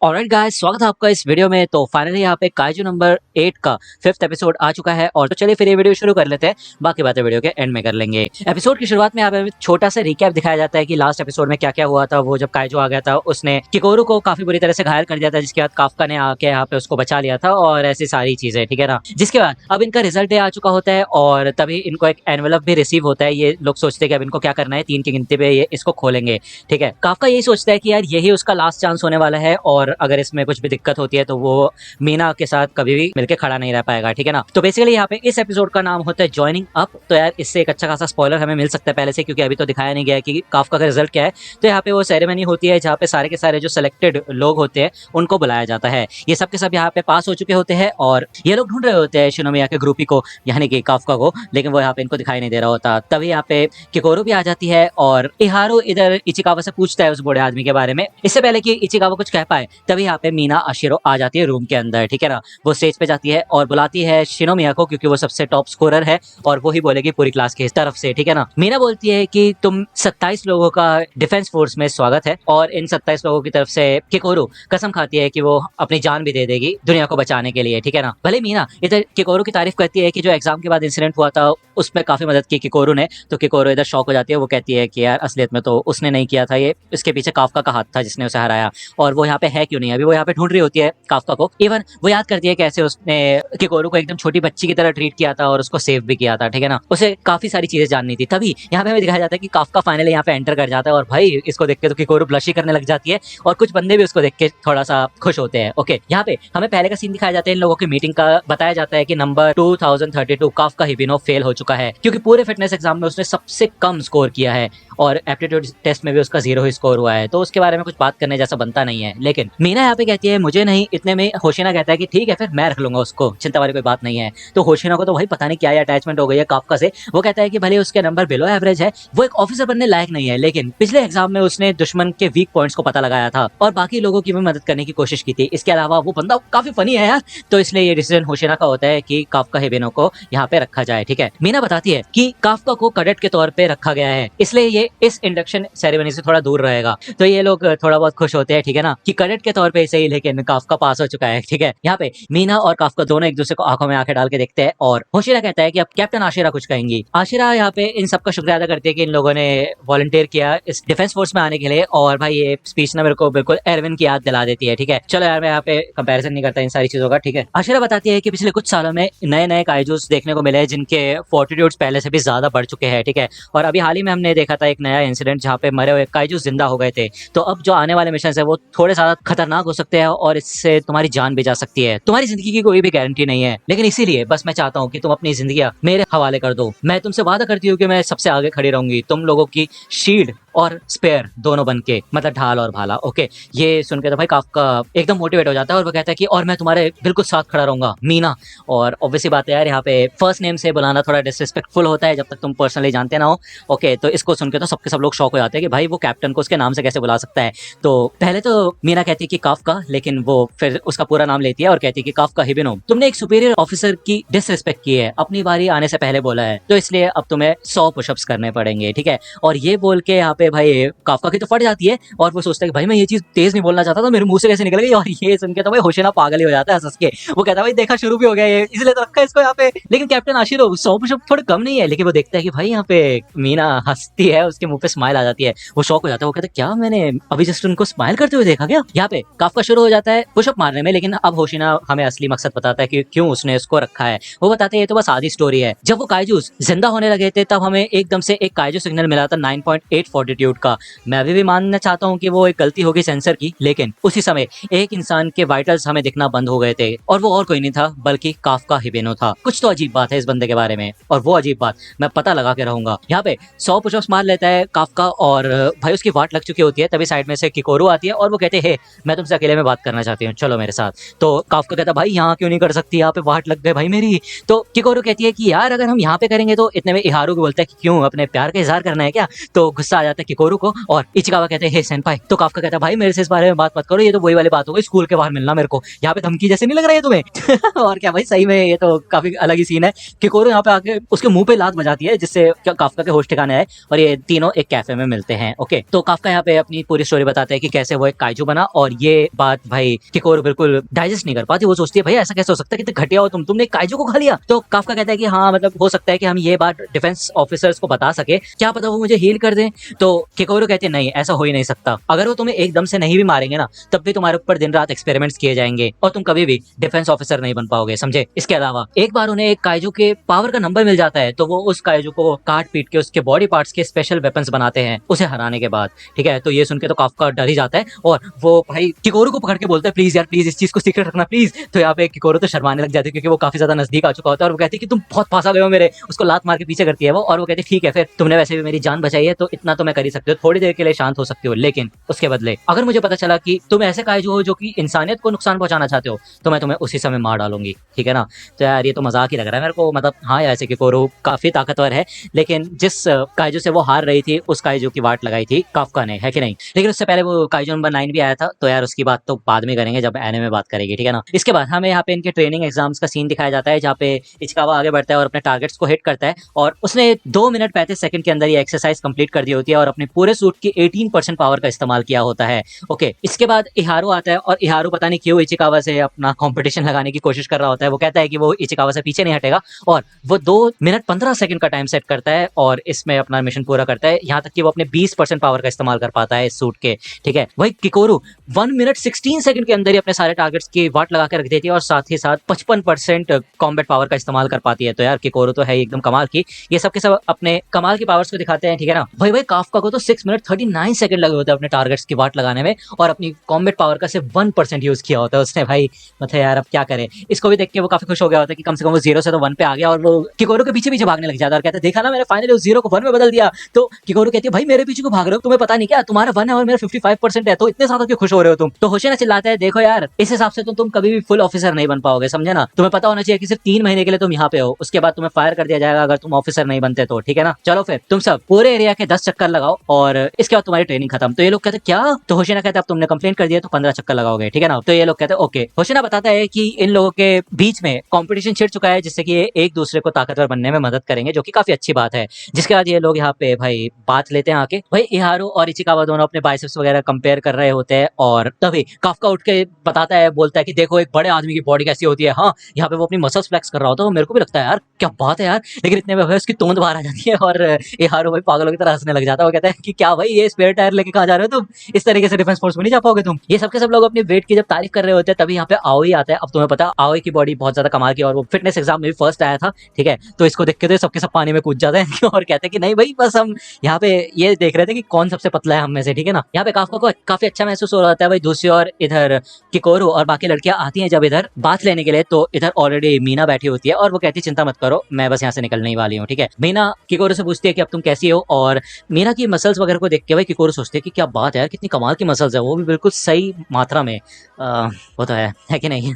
Alright guys, स्वागत है आपका इस वीडियो में। तो फाइनली यहाँ पे काइजू नंबर 8 का 5th एपिसोड आ चुका है। और तो चलिए फिर ये वीडियो शुरू कर लेते हैं, बाकी बातें वीडियो के एंड में कर लेंगे। एपिसोड की शुरुआत में यहाँ पे छोटा सा रिकैप दिखाया जाता है कि लास्ट एपिसोड में क्या क्या हुआ था। वो जब काइजू आ गया था, उसने किकोरू को काफी बुरी तरह से घायल कर दिया था, जिसके बाद काफका ने आके यहाँ पे उसको बचा लिया था और ऐसी सारी चीजें, ठीक है ना। जिसके बाद अब इनका रिजल्ट डे आ चुका होता है और तभी इनको एक एनवेलप भी रिसीव होता है। ये लोग सोचते हैं कि अब इनको क्या करना है, 3 की गिनती पे ये इसको खोलेंगे, ठीक है। काफका यही सोचता है कि यार यही उसका लास्ट चांस होने वाला है और अगर इसमें कुछ भी दिक्कत होती है तो वो मीना के साथ कभी भी मिलके खड़ा नहीं रह पाएगा, ठीक है ना। तो बेसिकली यहाँ पे इस एपिसोड का नाम होता है जॉइनिंग अप। तो यार इससे एक अच्छा खासा स्पॉइलर हमें मिल सकता है पहले से, क्योंकि अभी तो दिखाया नहीं गया है कि काफका का रिजल्ट क्या है। तो यहाँ पे वो सेरेमनी होती है जहाँ पे सारे के सारे जो सिलेक्टेड लोग होते हैं उनको बुलाया जाता है। ये सब के सब यहाँ पे पास हो चुके होते हैं और ये लोग ढूंढ रहे होते हैं शिनोमिया के ग्रुपी को, यानी कि काफका को, लेकिन वो यहाँ पे इनको दिखाई नहीं दे रहा होता। तभी यहाँ पे किकोरू भी आ जाती है और इहारू इधर इचिकावा से पूछता है उस बूढ़े आदमी के बारे में। इससे पहले कि इचिकावा कुछ कह पाए तभी यहाँ पे मीना आशिरो आ जाती है रूम के अंदर, ठीक है ना। वो स्टेज पे जाती है और बुलाती है शिनोमिया को, क्योंकि वो सबसे टॉप स्कोरर है और वो ही बोलेगी पूरी क्लास की तरफ से, ठीक है ना। मीना बोलती है कि तुम 27 लोगों का डिफेंस फोर्स में स्वागत है और इन 27 लोगों की तरफ से किकोरू कसम खाती है कि वो अपनी जान भी दे देगी दुनिया को बचाने के लिए, ठीक है ना। भले मीना इधर किकोरू की तारीफ करती है कि जो एग्जाम के बाद इंसिडेंट हुआ था उसमें काफी मदद की किकोरू ने, तो किकोरू इधर शॉक हो जाती है। वो कहती है कि यार असलियत में तो उसने नहीं किया था, ये इसके पीछे काफका का हाथ था जिसने उसे हराया। और वो यहाँ पे है क्यों नहीं, अभी वो यहाँ पे ढूंढ रही होती है काफका को। इवन वो याद करती है कैसे उसने किकोरू को एकदम छोटी बच्ची की तरह ट्रीट किया था और उसको सेव भी किया था, ठीक है ना। उसे काफी सारी चीजें जाननी थी। तभी यहाँ पे हमें दिखाया जाता है कि काफका फाइनली यहाँ पे एंटर कर जाता है और भाई इसको देख के तो किकोरू ब्लश ही करने लग जाती है और कुछ बंदे भी उसको देख के थोड़ा सा खुश होते हैं। ओके, यहाँ पे हमें पहले का सीन दिखाया जाता है इन लोगों की मीटिंग का। बताया जाता है कि नंबर 2032 काफका हिबिनो फेल हो चुका है, क्योंकि पूरे फिटनेस एग्जाम में उसने सबसे कम स्कोर किया है और एप्टीट्यूड टेस्ट में भी उसका 0 ही स्कोर हुआ है। तो उसके बारे में कुछ बात करने जैसा बनता नहीं है। लेकिन मीना यहाँ पे कहती है मुझे नहीं, इतने में होशिना कहता है कि ठीक है फिर मैं रख लूंगा उसको, चिंता वाली कोई बात नहीं है। तो होशिना को तो भाई पता नहीं क्या अटैचमेंट हो गई है काफका से। वो कहता है कि भले उसके नंबर बिलो एवरेज है, वो एक ऑफिसर बनने लायक नहीं है, लेकिन पिछले एग्जाम में उसने दुश्मन के वीक पॉइंट्स को पता लगाया था और बाकी लोगों की भी मदद करने की कोशिश की थी। इसके अलावा वो बंदा काफी फनी है यार। तो इसलिए ये डिसीजन होशिना का होता है कि काफका हिबिनो को यहाँ पे रखा जाए, ठीक है। मीना बताती है कि काफका को कैडेट के तौर पे रखा गया है, इसलिए ये इस इंडक्शन सेरेमनी से थोड़ा दूर रहेगा। तो ये लोग थोड़ा बहुत खुश होते हैं, ठीक है ना, कि कैडेट के तौर पे सही, लेकिन काफका पास हो चुका है, ठीक है। यहाँ पे मीना और काफका दोनों एक दूसरे को आंखों में आंखें डाल के देखते हैं और होशिरा कहता है कि अब कैप्टन आशिरा कुछ कहेंगी। आशिरा यहाँ पे इन सबका शुक्रिया अदा करती है कि इन लोगों ने वॉलंटियर किया इस डिफेंस फोर्स में आने के लिए। और भाई ये स्पीच ना मेरे को बिल्कुल एरविन की याद दिला देती है, ठीक है। चलो यार मैं यहाँ पे कंपैरिजन नहीं करता इन सारी चीजों का, ठीक है। आशिरा बताती है कि पिछले कुछ सालों में नए नए काइजूस देखने को मिले हैं जिनके फोर्टिट्यूड्स पहले से भी ज्यादा बढ़ चुके हैं, ठीक है। और अभी हाल ही में हमने देखा था एक नया इंसिडेंट जहाँ पे मरे हुए काइजूस जिंदा हो गए थे। तो अब जो आने वाले मिशन है वो थोड़े ज्यादा खतरनाक हो सकते हैं और इससे तुम्हारी जान भी जा सकती है। तुम्हारी जिंदगी की कोई भी गारंटी नहीं है, लेकिन इसीलिए बस मैं चाहता हूँ कि तुम अपनी जिंदगी मेरे हवाले कर दो। मैं तुमसे वादा करती हूँ कि मैं सबसे आगे खड़ी रहूंगी, तुम लोगों की शील्ड और स्पेयर दोनों बन के, मतलब ढाल और भाला। ओके, ये सुन के तो भाई काफका एकदम मोटिवेट हो जाता है और वो कहता है कि और मैं तुम्हारे बिल्कुल साथ खड़ा रहूंगा मीना। और ऑब्वियसली बात है यार, यहाँ पे फर्स्ट नेम से बुलाना थोड़ा डिसरिस्पेक्टफुल होता है जब तक तुम पर्सनली जानते ना हो। ओके, तो इसको सुन के तो सबके सब लोग शॉक हो जाते हैं कि भाई वो कैप्टन को उसके नाम से कैसे बुला सकता है। तो पहले तो मीना कहती है कि काफका, लेकिन वो फिर उसका पूरा नाम लेती है और कहती है कि काफका हिबिनो, तुमने एक सुपीरियर ऑफिसर की डिसरिस्पेक्ट की है, अपनी बारी आने से पहले बोला है, तो इसलिए अब तुम्हें 100 पुशअप्स करने पड़ेंगे, ठीक है। और ये बोल के यहाँ पे भाई काफका की तो फट जाती है और वो सोचता है कि भाई मैं ये चीज तेज नहीं बोलना चाहता था, मेरे मुंह से कैसे निकल गई। और ये सुन के तो भाई होशिना पागल ही हो जाता है हंस के। वो कहता है भाई देखा शुरू भी हो गया ये, इसलिए तो रखा है इसको यहाँ पे। लेकिन कैप्टन आशिरो 100 पुशअप थोड़े कम नहीं है, लेकिन वो देखता है कि भाई यहाँ पे मीना हंसती है, उसके मुंह पे स्माइल आ जाती है। वो शॉक हो जाता है, वो कहता है क्या मैंने अभी जस्ट उनको स्माइल करते हुए देखा क्या। यहाँ पे काफका शुरू हो जाता है पुशअप मारने में, लेकिन अब होशिना हमें असली मकसद बताता है कि क्यों उसने इसको रखा है। वो बताते हैं ये तो बस आधी स्टोरी है। जब वो काइजूस जिंदा होने लगे थे तब हमें एकदम से एक काइजू सिग्नल मिला था 9.8 फॉर्टिट्यूड का। मैं अभी भी मानना चाहता हूँ कि वो एक गलती होगी सेंसर की, लेकिन उसी समय एक इंसान के वाइटल्स हमें दिखना बंद हो गए थे और वो और कोई नहीं था बल्कि काफका हिबिनो था। कुछ तो अजीब बात है इस बंदे के बारे में और वो अजीब बात मैं पता लगा के रहूंगा। यहाँ पे 100 पुशअप्स मार लेता है काफका और भाई उसकी वाट लग चुकी होती है। तभी साइड में से किकोरू आती है और वो कहते हैं मैं तुमसे अकेले में बात करना चाहती हूँ, चलो मेरे साथ। तो काफका कहता है भाई यहाँ क्यों नहीं कर सकती, यहाँ पे वाट लग गए भाई मेरी। तो किकोरू कहती है कि यार अगर हम यहाँ पे करेंगे तो। इतने में इहारू को बोलता है कि क्यों अपने प्यार का इजहार करना है क्या। तो गुस्सा आ जाता है किकोरू को और इचिकावा कहते हैं हे सेनपाई। तो काफका कहता है भाई मेरे से इस बारे में बात मत करो, ये तो वही वाली बात हो गई स्कूल के बाहर मिलना मेरे को। यहाँ पे धमकी जैसे नहीं लग रहा है तुम्हें। और क्या भाई सही में ये तो काफी अलग ही सीन है। किकोरू यहाँ पे आके उसके मुंह पे लात बजाती है जिससे काफका के होश ठिकाने आए और ये तीनों एक कैफे में मिलते हैं। ओके, तो काफका यहाँ पे अपनी पूरी स्टोरी बताते हैं कि कैसे वो एक काइजू बना, और ये बात भाई किकोरू बिल्कुल डाइजेस्ट नहीं कर पाती। वो सोचती है भाई ऐसा कैसे हो सकता है, कितने घटिया हो तुमने काइजू को खा लिया। तो काफका कहता है कि हाँ मतलब हो सकता है कि हम ये बात डिफेंस ऑफिसर्स को बता सके, क्या पता वो मुझे हील कर दें। तो किकोरू कहते हैं नहीं, ऐसा हो ही नहीं सकता। अगर वो तुम्हें एकदम से नहीं भी मारेंगे ना, तब भी तुम्हारे ऊपर दिन रात एक्सपेरिमेंट्स किए जाएंगे और तुम कभी भी डिफेंस ऑफिसर नहीं बन पाओगे, समझे। इसके अलावा एक बार उन्हें एक काइजू के पावर का नंबर मिल जाता है, तो वो उस काइजू को काट पीट के उसके बॉडी पार्ट्स के स्पेशल वेपन्स बनाते हैं उसे हराने के बाद। ठीक है, तो ये सुन के तो काफका डर ही जाता है और वो भाई किकोरू को पकड़ के बोलता है प्लीज यार प्लीज इस चीज को सीक्रेट रखना प्लीज। तो यहाँ पे किकोरू तो शर्माने लग जाती है क्योंकि वो काफी ज्यादा नजदीक आ चुका होता है, और वो कहती है कि तुम बहुत फंसा गए हो मेरे। उसको लात मार के पीछे करती है वो, और वो कहती है ठीक है फिर तुमने वैसे भी मेरी जान बचाई है तो इतना तो मैं कर ही सकती हूँ, थोड़ी देर के लिए शांत हो सकती हो, लेकिन उसके बदले अगर मुझे पता चला कि तुम ऐसे काइजू हो जो कि इंसानियत को नुकसान पहुंचाना चाहते हो, तो मैं तुम्हें उसी समय मार डालूंगी। ठीक है ना। तो यार ये तो मजाक ही लग रहा है मेरे को, मतलब हाँ ऐसे किकोरू काफी ताकतवर है, लेकिन जिस काइजू से वो हार रही थी उस काइजू की वाट लगाई थी काफका ने, है कि नहीं। लेकिन उससे पहले वो काइजू नंबर 9 भी आया था, तो यार उसकी बात तो बाद में करेंगे जब एनिमे में बात करेगी। ठीक है ना। इसके बाद हमें यहाँ पे इनके ट्रेनिंग एग्जाम्स का सीन दिखाया जाता है, जहाँ पे इचिकावा आगे बढ़ता है और अपने टारगेट्स को हिट करता है, और उसने 2 मिनट 35 सेकंड के अंदर ये एक्सरसाइज कंप्लीट कर दी होती है और अपने पूरे सूट की 18% पावर का इस्तेमाल किया होता है। ओके, इसके बाद इहारू आता है, और इहारू पता नहीं क्यों इचिकावा से अपना कंपटीशन लगाने की कोशिश कर रहा होता है। वो कहता है कि वो इचिकावा से पीछे नहीं हटेगा, और वो 2 मिनट 15 सेकंड का टाइम सेट करता है और इसमें अपना मिशन पूरा करता है, यहाँ तक कि वो अपने 20% पावर का इस्तेमाल कर पाता है इस सूट के। ठीक है, वही किकोरू 1 मिनट 16 सेकंड के अंदर ही अपने सारे टारगेट्स की वाट लगा के रख देती है और साथ ही साथ 55% कॉम्बैट पावर का इस्तेमाल कर पाती है। तो यार किकोरू तो है एकदम कमाल की, ये सब के सब अपने कमाल की पावर्स को दिखाते हैं। ठीक है ना। भाई काफका को तो 6 मिनट 39 सेकंड लगे होते हैं अपने टारगेट्स की वाट लगाने में, और अपनी कॉम्बैट पावर का सिर्फ 1% यूज किया होता है उसने। भाई मतलब यार अब क्या करे। इसको भी देख के वो काफी खुश हो गया होता है कि कम से कम वो 0 से तो 1 पे आ गया, और वो किकोरू के पीछे पीछे भागने लग जाता है और कहता है देखा ना मैंने फाइनली उस 0 को 1 में बदल दिया। तो किकोरू कहती है भाई मेरे पीछे को भाग रहे हो, तुम्हें पता नहीं क्या तुम्हारा 1 है और मेरा 55% है, तो इतने ज्यादा क्यों खुश हो रहे हो तुम। तो होशियार चिल्लाता है देखो यार इस हिसाब से तो तुम कभी भी फुल ऑफिसर नहीं बन पाओगे, समझे ना। तुम्हें पता होना चाहिए कि सिर्फ 3 महीने के लिए तुम यहाँ पे हो, उसके बाद तुम्हें फायर कर दिया जाएगा अगर तुम ऑफिसर नहीं बनते तो। ठीक है ना। चलो फिर तुम सब पूरे एरिया के 10 चक्कर लगाओ और इसके बाद तुम्हारी ट्रेनिंग खत्म। तो ये लोग कहते क्या, तो होशियाना कहते अब तुमने कंप्लेंट कर दिया तो 15 चक्कर लगाओगे। ठीक है ना। तो ये लोग कहते ओके। होशियाना बताता है कि इन लोगों के बीच में कंपटीशन छिड़ चुका है, जिससे कि ये एक दूसरे को ताकतवर बनने में मदद करेंगे, जो कि काफी अच्छी बात है। जिसके बाद ये लोग यहाँ पे भाई बात लेते हैं आके, भाई इहारू और इचिकावा दोनों अपने बाइसेप्स वगैरह कंपेयर कर रहे होते हैं, और तभी काफका उठ के बताता है, बोलता है कि देखो एक बड़े आदमी की बॉडी कैसी होती है। हाँ, यहाँ पे वो अपनी मसल्स फ्लेक्स कर रहा होता है, मेरे को भी लगता है यार क्या बात है यार, लेकिन इतने में उसकी तोंद बाहर आ जाती है और इहारू भाई पागलों की तरह हंसने लग जाता है। वो कहता है कि क्या भाई ये स्पेयर टायर लेके कहाँ जा रहे हो तुम, इस तरीके से डिफेंस फोर्स में नहीं जा पाओगे तुम। ये सबके सब लोग अपने वेट की जब तारीफ कर रहे होते हैं, तभी यहाँ पे आओई आता है। अब तुम्हें पता आओई की बॉडी बहुत ज्यादा कमाल की, और वो फिटनेस एग्जाम में भी फर्स्ट आया था। ठीक है, तो इसको देख के तो सबके सब पानी में कूद जाते हैं और कहते हैं कि नहीं भाई बस हम यहाँ पे ये देख रहे थे कि कौन सबसे पतला है हम में से। ठीक है ना। यहाँ पे काफका को काफी अच्छा महसूस हो रहा है भाई। दूसरी और इधर किकोरू और बाकी लड़कियां आती हैं जब इधर बात लेने के लिए, तो इधर ऑलरेडी मीना बैठी होती है और वो कहती है चिंता मत करो मैं बस यहाँ से निकलने ही वाली हूँ। ठीक है, मीना किकोरू से पूछती है कि अब तुम कैसी हो, और मीना की मसल्स वगैरह को देख के भाई किकोरू सोचती है कि क्या बात है यार, कितनी कमाल की मसल्स है, वो भी बिल्कुल सही मात्रा में। वो तो है कि नहीं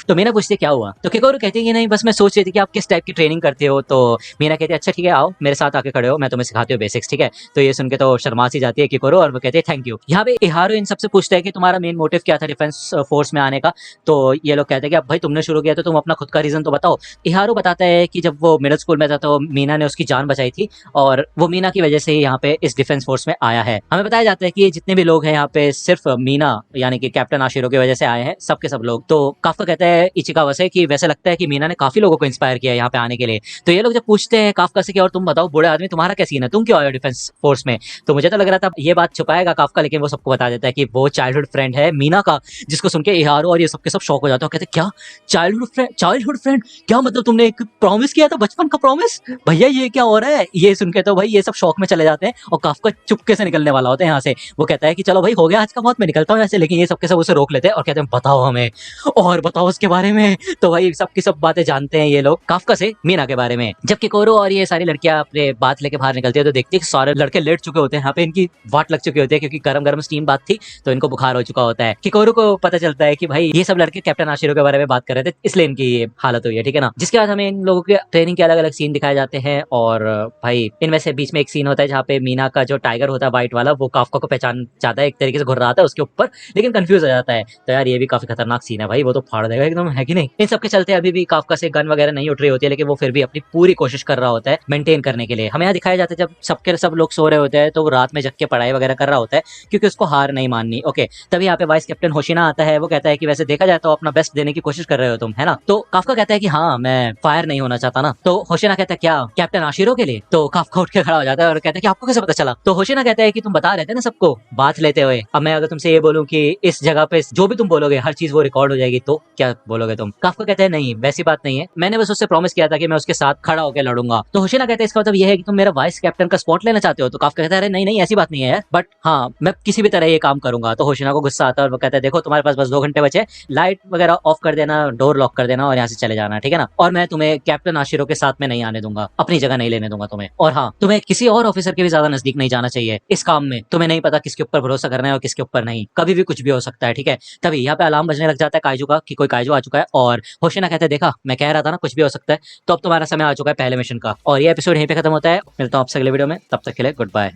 तो मीना पूछती है क्या हुआ, तो किकोरू कहती है कि नहीं बस मैं सोच रही थी कि आप किस टाइप की ट्रेनिंग करते हो। तो मीना कहती है अच्छा ठीक है आओ मेरे साथ आके खड़े हो, मैं तुम्हें सिखाती हूँ बेसिक्स। ठीक है, तो ये सुन के तो शर्मा सी जाती है किकोरू और वो कहती है थैंक यू। यहाँ पे इहारू इन सबसे पूछता है कि तुम्हारा मेन मोटिव क्या था डिफेंस फोर्स में आने का। तो ये लोग कहते हैं कि अब भाई तुमने शुरू किया तो तुम अपना खुद का रीजन तो बताओ। इहारू बताता है कि जब वो मिडिल स्कूल में था तो मीना ने उसकी जान बचाई थी, और वो मीना की वजह से ही यहाँ पे इस डिफेंस फोर्स में आया है। हमें बताया जाता है कि जितने भी लोग हैं यहाँ पे सिर्फ मीना यानी कि कैप्टन आशिरो की वजह से आए हैं, सबके सब लोग। तो काफका कहता है इचिकावा से कि वैसे लगता है कि मीना ने काफी लोगों को इंस्पायर किया है यहाँ पे आने के लिए। तो ये लोग जब पूछते हैं काफका से कि और तुम बताओ बूढ़े आदमी तुम्हारा क्या सीन है, तुम क्यों आए हो डिफेंस फोर्स में। तो मुझे तो लग रहा था ये बात छुपाएगा काफका, लेकिन वो सबको बता देता है कि वो चाइल्डहुड फ्रेंड है मीना का, जिसको सुन के इहारू और ये सबके सब शॉक हो जाते हैं। कहते क्या चाइल्डहुड फ्रेंड, क्या मतलब तुमने एक प्रॉमिस किया था, बचपन का प्रॉमिस, भैया ये क्या हो रहा है। ये सुन के तो भाई ये सब शौक में चले जाते हैं और काफका चुपके से निकलने वाला होता है यहाँ से। वो कहता है कि चलो भाई हो गया आज का बहुत, मैं निकलता हूँ ऐसे, लेकिन ये सबके सब उसे रोक लेते हैं और कहते हैं बताओ हमें और बताओ उसके बारे में। तो भाई सबकी सब बातें जानते हैं ये लोग काफका से मीना के बारे में। जब किकोरू और ये सारी लड़कियां अपने बात लेके बाहर निकलती है तो देखती है कि सारे लड़के लेट चुके होते हैं, यहाँ पे इनकी वाट लग चुकी होती है क्योंकि गरम गरम स्टीम बात थी तो इनको बुखार हो चुका होता है। किकोरू को पता चलता है कि भाई ये सब लड़के कैप्टन आशिरो के बारे में बात कर रहे थे इसलिए इनकी ये हालत हुई है। ठीक है ना। जिसके बाद हमें इन लोगों के ट्रेनिंग के अलग अलग सीन दिखाए जाते हैं, और भाई इनमें से बीच में एक सीन होता है जहाँ पे मीना का जो टाइगर होता है व्हाइट वाला, वो काफका को पहचान जाता है, एक तरीके से घुर रहा था उसके ऊपर, लेकिन कंफ्यूज हो जाता है। तो यार ये भी काफी खतरनाक सीन है भाई, वो तो फाड़ देगा एकदम, है कि नहीं। इन सबके चलते अभी भी काफका से गन वगैरह नहीं उठ रही होती है, लेकिन वो फिर भी अपनी पूरी कोशिश कर रहा होता है मेंटेन करने के लिए। हमें यहाँ दिखाया जाता है जब सब के सब लोग सो रहे होते हैं तो वो रात में जग के पढ़ाई वगैरह कर रहा होता है क्योंकि उसको हार नहीं माननी। ओके, तभी यहाँ पे वाइस कैप्टन होशिना आता है। वो कहता है कि वैसे देखा जाए तो अपना बेस्ट देने की कोशिश कर रहे हो तुम, है ना। तो काफका कहता है कि हाँ, मैं फायर नहीं होना चाहता ना। तो होशिना कहता है क्या कैप्टन आशिरो के लिए? तो काफका उठ के खड़ा हो जाता है और कहता है कि आपको कैसे पता चला? तो होशिना कहता है कि तुम बता रहे थे ना सबको बात लेते हुए, अब मैं अगर तुमसे ये बोलूं कि इस जगह पे जो भी तुम बोलोगे हर चीज वो रिकॉर्ड हो जाएगी, तो क्या बोलोगे तुम? काफका कहते हैं नहीं, वैसी बात नहीं है, मैंने बस उससे प्रॉमिस किया था कि मैं उसके साथ खड़ा होकर लड़ूंगा। तो होशिना कहते हैं इसका मतलब ये है कि तुम मेरा वाइस कैप्टन का स्पॉट लेना चाहते हो? तो काफका कहता है अरे नहीं नहीं, ऐसी बात नहीं है यार, बट हाँ मैं किसी भी तरह ये काम करूंगा। तो होशिना को गुस्सा आता है और वो कहता है देखो तुम्हारे पास बस 2 घंटे बचे, लाइट वगैरह ऑफ कर देना, डोर लॉक कर देना और यहाँ से चले जाना, ठीक है ना। और मैं तुम्हें कैप्टन आशिरो के साथ में नहीं आने दूंगा, अपनी जगह नहीं लेने दूंगा तुम्हें। और हाँ, तुम्हें किसी और ऑफिसर के भी ज्यादा नजदीक नहीं जाना चाहिए इस काम में। तुम्हें नहीं पता किसके ऊपर भरोसा करना है और किसके ऊपर नहीं, कभी भी कुछ भी हो सकता है, ठीक है। तभी यहाँ पे अलार्म बजने लग जाता है काइजू का कि कोई काइजू आ चुका है। और होशिना कहते हैं देखा, मैं कह रहा था ना कुछ भी हो सकता है। तो अब तुम्हारा समय आ चुका है पहले मिशन का। और ये एपिसोड यहीं पे खत्म होता है। मिलता हूँ आपसे अगले वीडियो में, तब तक के लिए गुड बाय।